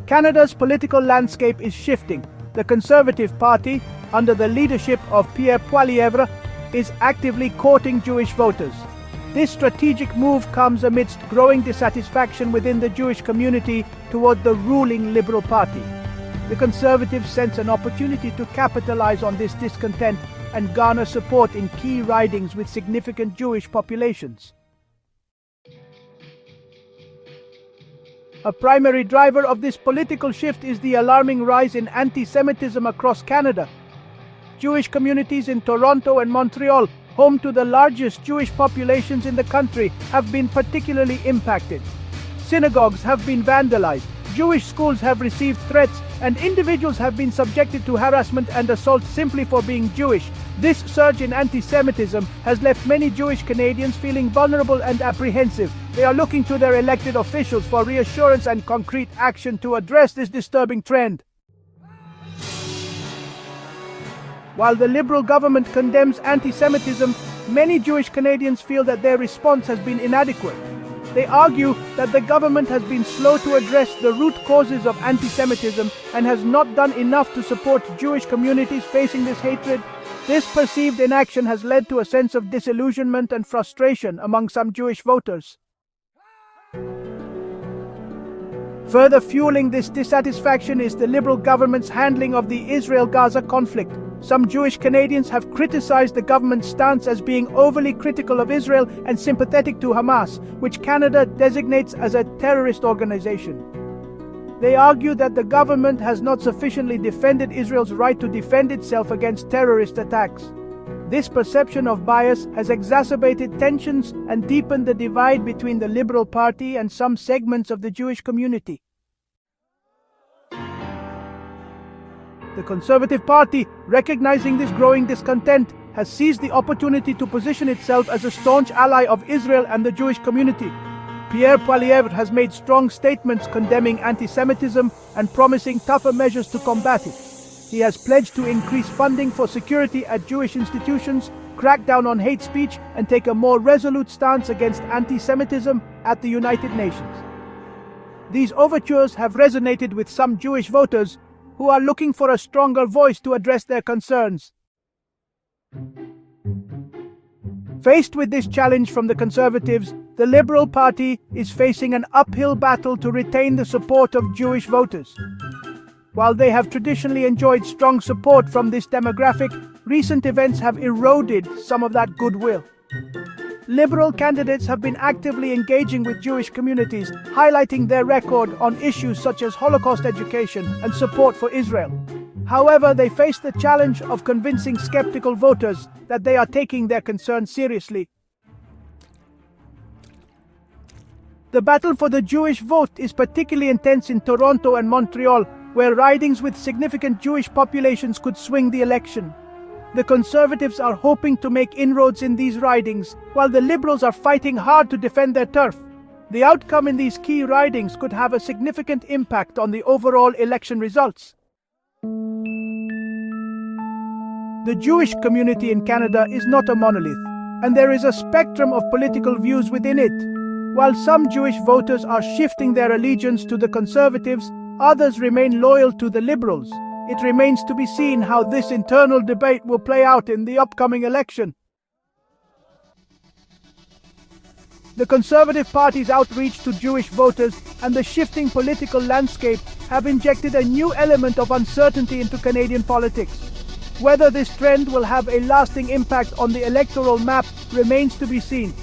Canada's political landscape is shifting. The Conservative Party, under the leadership of Pierre Poilievre, is actively courting Jewish voters. This strategic move comes amidst growing dissatisfaction within the Jewish community toward the ruling Liberal Party. The Conservatives sense an opportunity to capitalize on this discontent and garner support in key ridings with significant Jewish populations. A primary driver of this political shift is the alarming rise in anti-Semitism across Canada. Jewish communities in Toronto and Montreal, home to the largest Jewish populations in the country, have been particularly impacted. Synagogues have been vandalized, Jewish schools have received threats, and individuals have been subjected to harassment and assault simply for being Jewish. This surge in anti-Semitism has left many Jewish Canadians feeling vulnerable and apprehensive. They are looking to their elected officials for reassurance and concrete action to address this disturbing trend. While the Liberal government condemns anti-Semitism, many Jewish Canadians feel that their response has been inadequate. They argue that the government has been slow to address the root causes of anti-Semitism and has not done enough to support Jewish communities facing this hatred. This perceived inaction has led to a sense of disillusionment and frustration among some Jewish voters. Further fueling this dissatisfaction is the Liberal government's handling of the Israel-Gaza conflict. Some Jewish Canadians have criticized the government's stance as being overly critical of Israel and sympathetic to Hamas, which Canada designates as a terrorist organization. They argue that the government has not sufficiently defended Israel's right to defend itself against terrorist attacks. This perception of bias has exacerbated tensions and deepened the divide between the Liberal Party and some segments of the Jewish community. The Conservative Party, recognizing this growing discontent, has seized the opportunity to position itself as a staunch ally of Israel and the Jewish community. Pierre Poilievre has made strong statements condemning anti-Semitism and promising tougher measures to combat it. He has pledged to increase funding for security at Jewish institutions, crack down on hate speech, and take a more resolute stance against anti-Semitism at the United Nations. These overtures have resonated with some Jewish voters who are looking for a stronger voice to address their concerns. Faced with this challenge from the Conservatives, the Liberal Party is facing an uphill battle to retain the support of Jewish voters. While they have traditionally enjoyed strong support from this demographic, recent events have eroded some of that goodwill. Liberal candidates have been actively engaging with Jewish communities, highlighting their record on issues such as Holocaust education and support for Israel. However, they face the challenge of convincing skeptical voters that they are taking their concerns seriously. The battle for the Jewish vote is particularly intense in Toronto and Montreal, where ridings with significant Jewish populations could swing the election. The Conservatives are hoping to make inroads in these ridings, while the Liberals are fighting hard to defend their turf. The outcome in these key ridings could have a significant impact on the overall election results. The Jewish community in Canada is not a monolith, and there is a spectrum of political views within it. While some Jewish voters are shifting their allegiance to the Conservatives, others remain loyal to the Liberals. It remains to be seen how this internal debate will play out in the upcoming election. The Conservative Party's outreach to Jewish voters and the shifting political landscape have injected a new element of uncertainty into Canadian politics. Whether this trend will have a lasting impact on the electoral map remains to be seen.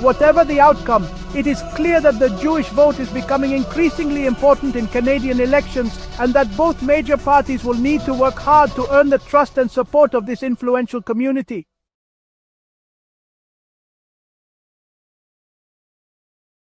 Whatever the outcome, it is clear that the Jewish vote is becoming increasingly important in Canadian elections and that both major parties will need to work hard to earn the trust and support of this influential community.